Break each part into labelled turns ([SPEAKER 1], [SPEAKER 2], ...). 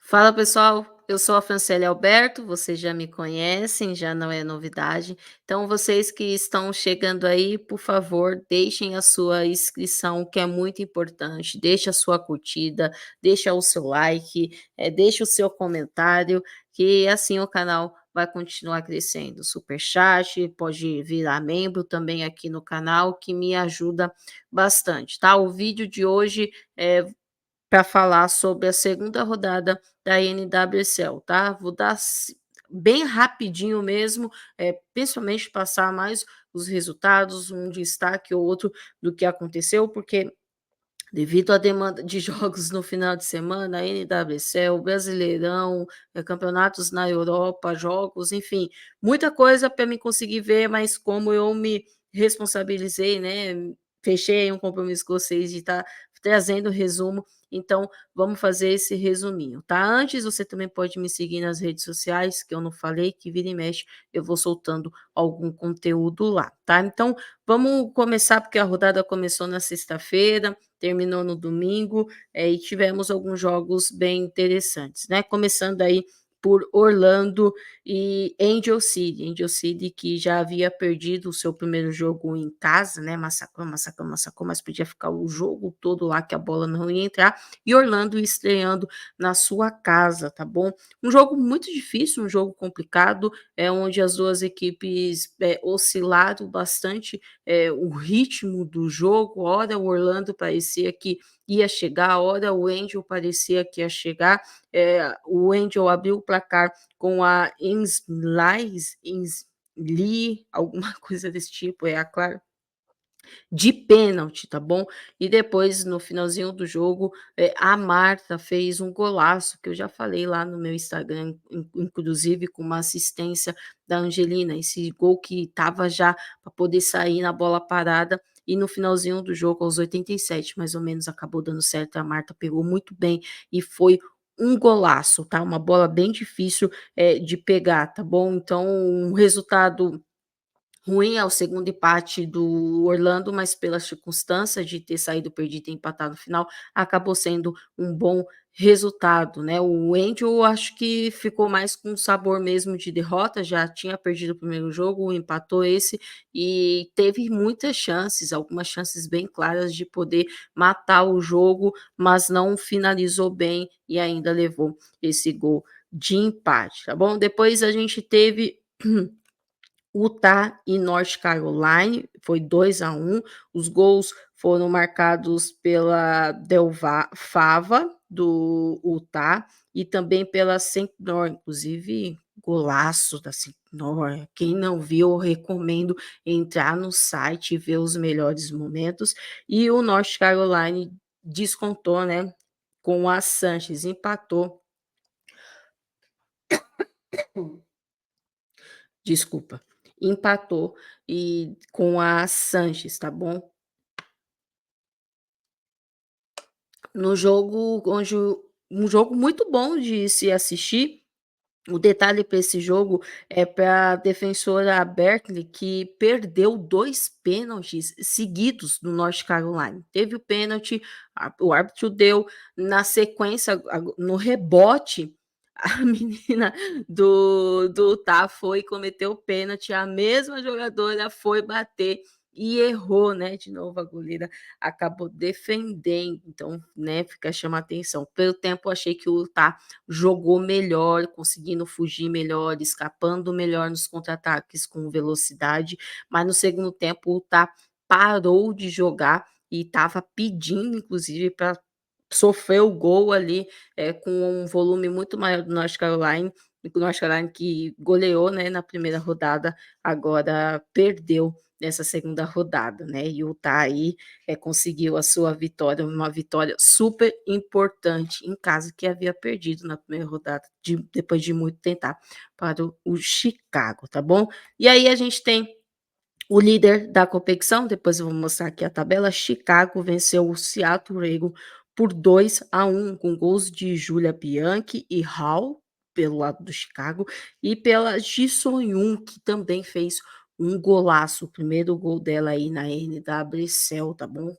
[SPEAKER 1] Fala pessoal, eu sou a Franciele Alberto, vocês já me conhecem, já não é novidade. Então, vocês que estão chegando aí, por favor, deixem a sua inscrição, que é muito importante. Deixe a sua curtida, deixa o seu like, deixe o seu comentário, que assim o canal vai continuar crescendo. Super chat, pode virar membro também aqui no canal, que me ajuda bastante, tá? O vídeo de hoje é para falar sobre a segunda rodada da NWSL, tá? Vou dar bem rapidinho mesmo, principalmente passar mais os resultados, um destaque ou outro do que aconteceu, porque devido à demanda de jogos no final de semana, NWSL, Brasileirão, campeonatos na Europa, jogos, enfim, muita coisa para mim conseguir ver, mas como eu me responsabilizei, né, fechei um compromisso com vocês de estar trazendo o resumo, então vamos fazer esse resuminho, tá? Antes, você também pode me seguir nas redes sociais, que eu não falei, que vira e mexe eu vou soltando algum conteúdo lá, tá? Então, vamos começar, porque a rodada começou na sexta-feira, terminou no domingo, e tivemos alguns jogos bem interessantes, né, começando aí por Orlando e Angel City. Angel City que já havia perdido o seu primeiro jogo em casa, né, massacrou, massacrou, massacrou, mas podia ficar o jogo todo lá que a bola não ia entrar, e Orlando estreando na sua casa, tá bom? Um jogo muito difícil, um jogo complicado, onde as 2 equipes, oscilaram bastante, o ritmo do jogo, ora o Orlando parecia que ia chegar, ora o Angel parecia que ia chegar, o Angel abriu o placar com a Inslee, alguma coisa desse tipo, a Clara de pênalti, tá bom? E depois, no finalzinho do jogo, a Marta fez um golaço, que eu já falei lá no meu Instagram, inclusive com uma assistência da Angelina, esse gol que estava já para poder sair na bola parada, e no finalzinho do jogo, aos 87 mais ou menos, acabou dando certo, a Marta pegou muito bem e foi um golaço, tá? Uma bola bem difícil, de pegar, tá bom? Então, um resultado ruim é o segundo empate do Orlando, mas pela circunstância de ter saído perdido e empatado no final, acabou sendo um bom resultado, né. O Angel eu acho que ficou mais com sabor mesmo de derrota, já tinha perdido o primeiro jogo, empatou esse, e teve muitas chances, algumas chances bem claras de poder matar o jogo, mas não finalizou bem e ainda levou esse gol de empate, tá bom. Depois a gente teve Utah e North Carolina, foi 2-1. Os gols foram marcados pela Fava, do Utah, e também pela Saint-Nor, inclusive golaço da Saint-Nor. Quem não viu, eu recomendo entrar no site e ver os melhores momentos. E o North Carolina descontou, né, com a Sanchez, empatou. Desculpa, empatou e com a Sanches, tá bom? No jogo onde um jogo muito bom de se assistir. O detalhe para esse jogo é para a defensora Berkeley, que perdeu 2 pênaltis seguidos no North Carolina. Teve o pênalti, o árbitro deu, na sequência, no rebote, a menina do Utah foi e cometeu o pênalti, a mesma jogadora foi bater e errou, né, de novo a goleira acabou defendendo, então, né, chama atenção. Pelo tempo, eu achei que o Utah jogou melhor, conseguindo fugir melhor, escapando melhor nos contra-ataques com velocidade, mas no segundo tempo o Utah parou de jogar e estava pedindo inclusive para sofrer o gol ali, com um volume muito maior do North Carolina, o North Carolina que goleou, né, na primeira rodada, agora perdeu nessa segunda rodada, né, e o Utah aí, conseguiu a sua vitória, uma vitória super importante em casa, que havia perdido na primeira rodada, depois de muito tentar, para o Chicago, tá bom? E aí a gente tem o líder da competição, depois eu vou mostrar aqui a tabela, Chicago venceu o Seattle Dragons por 2-1, com gols de Julia Bianchi e Hall, pelo lado do Chicago, e pela Ji Soo-yun, que também fez um golaço, o primeiro gol dela aí na NWSL, tá bom?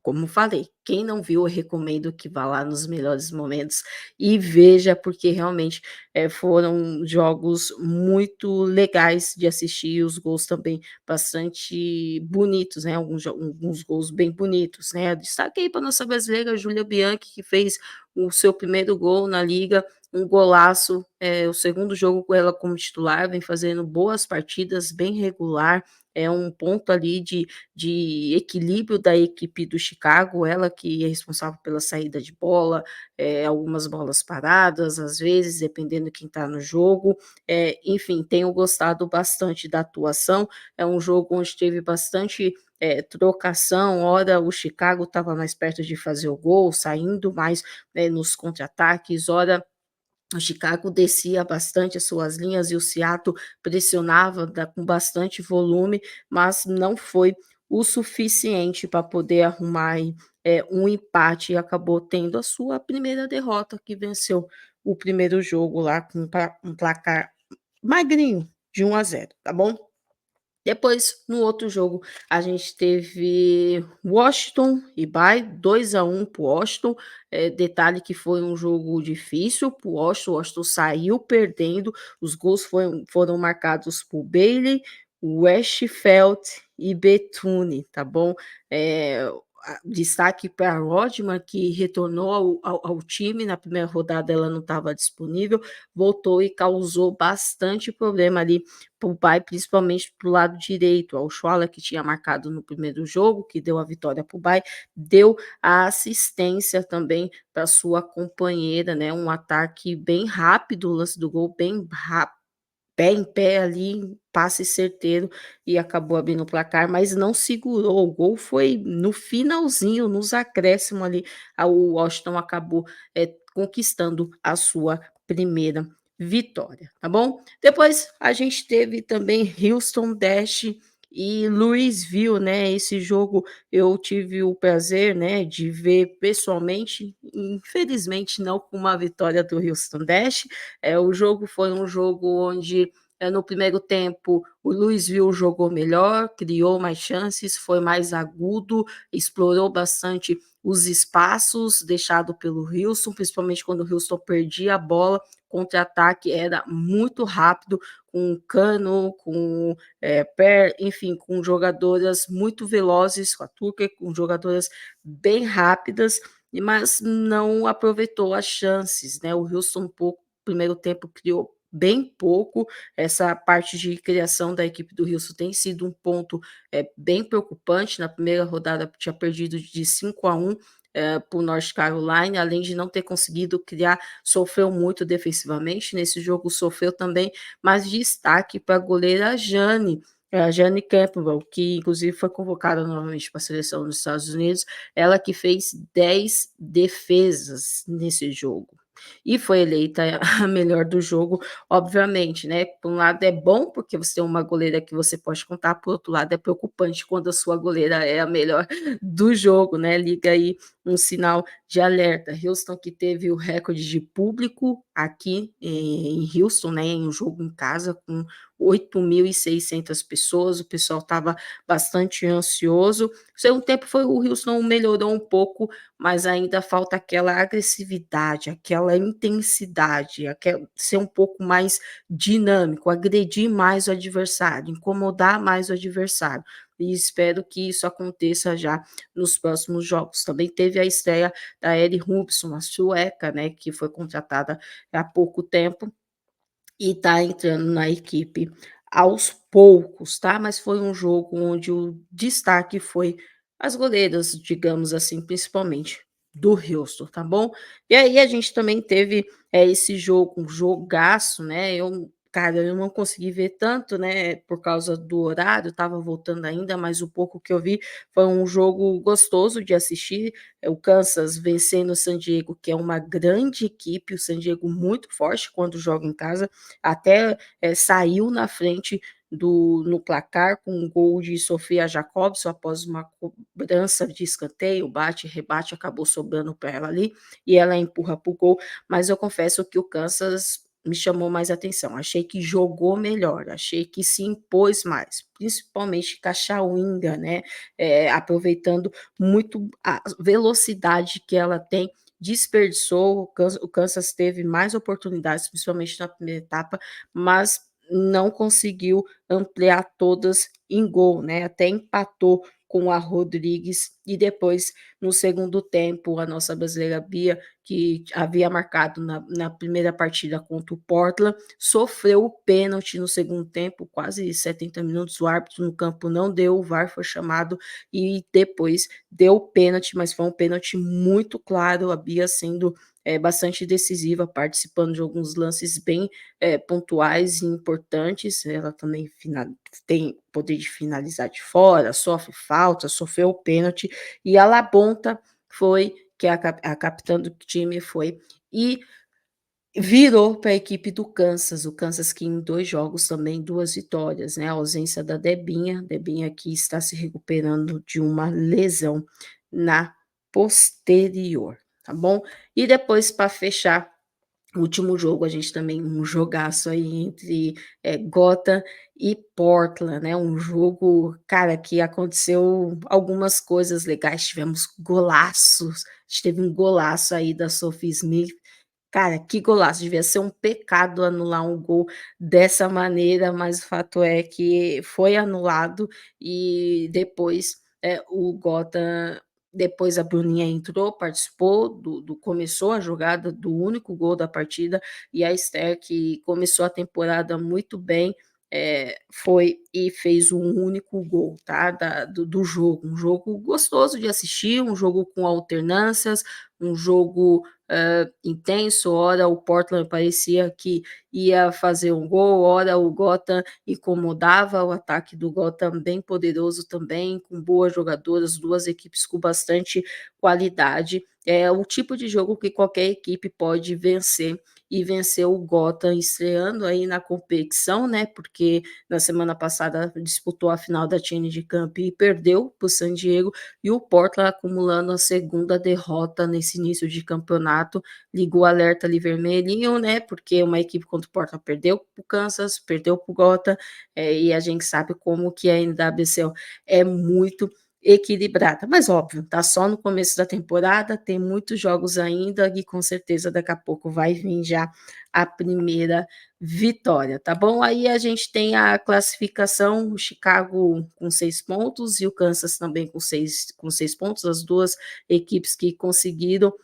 [SPEAKER 1] como falei, quem não viu, eu recomendo que vá lá nos melhores momentos e veja, porque realmente, foram jogos muito legais de assistir, os gols também bastante bonitos, né, alguns gols bem bonitos, né. Destaquei para nossa brasileira Júlia Bianchi, que fez o seu primeiro gol na liga, um golaço, o segundo jogo com ela como titular, vem fazendo boas partidas, bem regular, é um ponto ali de equilíbrio da equipe do Chicago, ela que é responsável pela saída de bola, algumas bolas paradas, às vezes, dependendo de quem está no jogo, enfim, tenho gostado bastante da atuação, é um jogo onde teve bastante, trocação, ora o Chicago estava mais perto de fazer o gol, saindo mais, nos contra-ataques, ora o Chicago descia bastante as suas linhas e o Seattle pressionava com bastante volume, mas não foi o suficiente para poder arrumar aí, um empate e acabou tendo a sua primeira derrota, que venceu o primeiro jogo lá com um placar magrinho de 1-0, tá bom? Depois, no outro jogo, a gente teve Washington e Bay, 2-1 para o Washington, detalhe que foi um jogo difícil para o Washington saiu perdendo, os gols foram marcados por Bailey, Westphal e Bethune, tá bom? Destaque para Rodman, que retornou ao time, na primeira rodada ela não estava disponível, voltou e causou bastante problema ali para o Bay, principalmente para o lado direito. O Schwaller, que tinha marcado no primeiro jogo, que deu a vitória para o Bay, deu a assistência também para sua companheira, né? Um ataque bem rápido, o lance do gol bem rápido. Pé em pé ali, passe certeiro e acabou abrindo o placar, mas não segurou, o gol foi no finalzinho, nos acréscimos ali, o Washington acabou, conquistando a sua primeira vitória, tá bom? Depois a gente teve também Houston Dash e Louisville, né, esse jogo eu tive o prazer, né, de ver pessoalmente, infelizmente não com uma vitória do Houston Dash, o jogo foi um jogo onde, no primeiro tempo, o Louisville jogou melhor, criou mais chances, foi mais agudo, explorou bastante os espaços deixado pelo Houston, principalmente quando o Houston perdia a bola, contra-ataque era muito rápido, com Cano, com, enfim, com jogadoras muito velozes, com a Tucker, com jogadoras bem rápidas, mas não aproveitou as chances, né, o Houston um pouco primeiro tempo criou bem pouco, essa parte de criação da equipe do Houston tem sido um ponto, bem preocupante, na primeira rodada tinha perdido de 5-1, para o North Carolina, além de não ter conseguido criar, sofreu muito defensivamente, nesse jogo sofreu também, mas destaque para a goleira Jane, a Jane Campbell, que inclusive foi convocada novamente para a seleção dos Estados Unidos, ela que fez 10 defesas nesse jogo e foi eleita a melhor do jogo, obviamente, né, por um lado é bom, porque você tem uma goleira que você pode contar, por outro lado é preocupante quando a sua goleira é a melhor do jogo, né, liga aí um sinal de alerta. Houston que teve o recorde de público aqui em Houston, né, em um jogo em casa com 8.600 pessoas, o pessoal estava bastante ansioso. O segundo tempo foi o Houston melhorou um pouco, mas ainda falta aquela agressividade, aquela intensidade, ser um pouco mais dinâmico, agredir mais o adversário, incomodar mais o adversário. E espero que isso aconteça já nos próximos jogos. Também teve a estreia da Ellie Hubson, a sueca, né, que foi contratada há pouco tempo e está entrando na equipe aos poucos, tá, mas foi um jogo onde o destaque foi as goleiras, digamos assim, principalmente do Houston, tá bom. E aí a gente também teve, esse jogo, um jogaço, né, cara, eu não consegui ver tanto, né, por causa do horário, estava voltando ainda, mas o pouco que eu vi foi um jogo gostoso de assistir, o Kansas vencendo o San Diego, que é uma grande equipe, o San Diego muito forte quando joga em casa, até, saiu na frente no placar com um gol de Sofia Jacobson após uma cobrança de escanteio, bate rebate, acabou sobrando para ela ali, e ela empurra para o gol, mas eu confesso que o Kansas me chamou mais atenção, achei que jogou melhor, achei que se impôs mais, principalmente Cachawinga, né, aproveitando muito a velocidade que ela tem, desperdiçou, o Kansas teve mais oportunidades, principalmente na primeira etapa, mas não conseguiu ampliar todas em gol, né, até empatou com a Rodrigues e depois, no segundo tempo, a nossa brasileira Bia, que havia marcado na primeira partida contra o Portland, sofreu o pênalti no segundo tempo, quase 70 minutos, o árbitro no campo não deu, o VAR foi chamado e depois deu o pênalti, mas foi um pênalti muito claro, a Bia sendo bastante decisiva, participando de alguns lances bem pontuais e importantes. Ela também tem poder de finalizar de fora, sofre falta, sofreu o pênalti, e a Labonta foi, que é a capitã do time, foi e virou para a equipe do Kansas, o Kansas que em 2 jogos também 2 vitórias, né, a ausência da Debinha que está se recuperando de uma lesão na posterior, tá bom. E depois para fechar o último jogo, a gente também um jogaço aí entre, Gotham e Portland, né, um jogo, cara, que aconteceu algumas coisas legais, tivemos golaços, a gente teve um golaço aí da Sophie Smith. Cara, que golaço, devia ser um pecado anular um gol dessa maneira, mas o fato é que foi anulado e depois, o Gotham depois a Bruninha entrou, participou começou a jogada do único gol da partida, e a Esther, que começou a temporada muito bem, foi e fez um único gol, tá, do jogo. Um jogo gostoso de assistir, um jogo com alternâncias, um jogo intenso, ora o Portland parecia que ia fazer um gol, ora o Gotham incomodava, o ataque do Gotham bem poderoso também, com boas jogadoras, 2 equipes com bastante qualidade. É o tipo de jogo que qualquer equipe pode vencer, e venceu o Gotham estreando aí na competição, né, porque na semana passada disputou a final da Challenge Cup e perdeu para o San Diego, e o Portland acumulando a segunda derrota nesse início de campeonato, ligou o alerta ali vermelhinho, né, porque uma equipe contra o Portland perdeu para o Kansas, perdeu para o Gotham, e a gente sabe como que a NWSL é muito equilibrada, mas óbvio, tá só no começo da temporada, tem muitos jogos ainda e com certeza daqui a pouco vai vir já a primeira vitória, tá bom? Aí a gente tem a classificação, o Chicago com 6 pontos e o Kansas também com seis pontos, as 2 equipes que conseguiram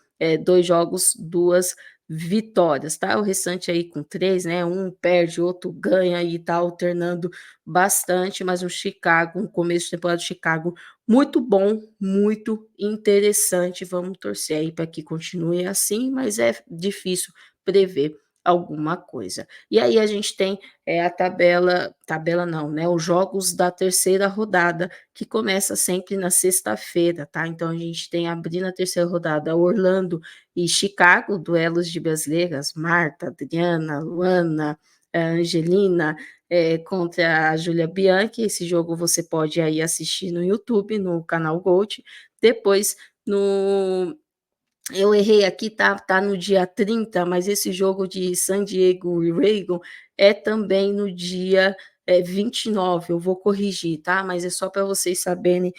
[SPEAKER 1] 2 jogos, 2 vitórias, tá? O restante aí com 3, né? Um perde, outro ganha e tá alternando bastante, mas o Chicago, um começo de temporada do Chicago muito bom, muito interessante. Vamos torcer aí para que continue assim, mas é difícil prever alguma coisa. E aí a gente tem a tabela não, né? Os jogos da terceira rodada, que começa sempre na sexta-feira, tá? Então a gente tem abrindo a terceira rodada Orlando e Chicago, duelos de brasileiras, Marta, Adriana, Luana, Angelina, contra a Júlia Bianchi. Esse jogo você pode aí assistir no YouTube, no canal Gold. Depois, no eu errei aqui, tá no dia 30, mas esse jogo de San Diego e Reagan é também no dia 29, eu vou corrigir, tá? Mas é só para vocês saberem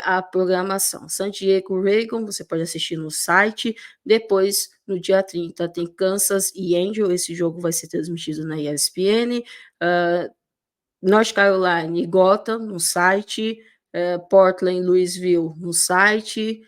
[SPEAKER 1] a programação. San Diego Reagan, você pode assistir no site. Depois, no dia 30, tem Kansas e Angel. Esse jogo vai ser transmitido na ESPN. North Carolina e Gotham no site, Portland e Louisville no site,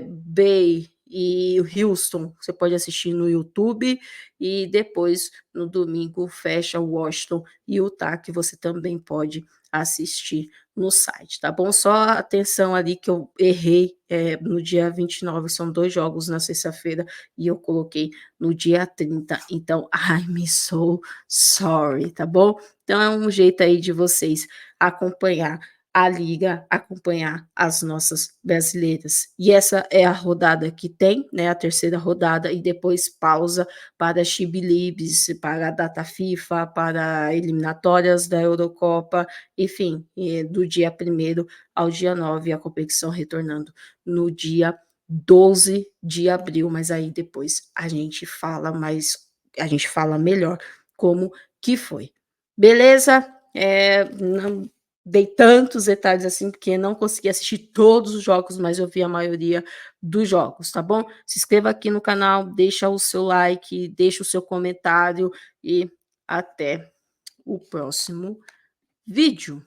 [SPEAKER 1] Bay e Houston você pode assistir no YouTube, e depois no domingo fecha Washington e Utah, que você também pode assistir no site, tá bom? Só atenção ali que eu errei, no dia 29, são 2 jogos na sexta-feira e eu coloquei no dia 30, então I'm so sorry, tá bom? Então é um jeito aí de vocês acompanhar a liga, acompanhar as nossas brasileiras. E essa é a rodada que tem, né, a terceira rodada, e depois pausa para She Believes, para a data FIFA, para eliminatórias da Eurocopa, enfim, do dia 1º ao dia 9, a competição retornando no dia 12 de abril, mas aí depois a gente fala mais a gente fala melhor como que foi. Beleza? Não dei tantos detalhes assim, porque não consegui assistir todos os jogos, mas eu vi a maioria dos jogos, tá bom? Se inscreva aqui no canal, deixa o seu like, deixa o seu comentário e até o próximo vídeo.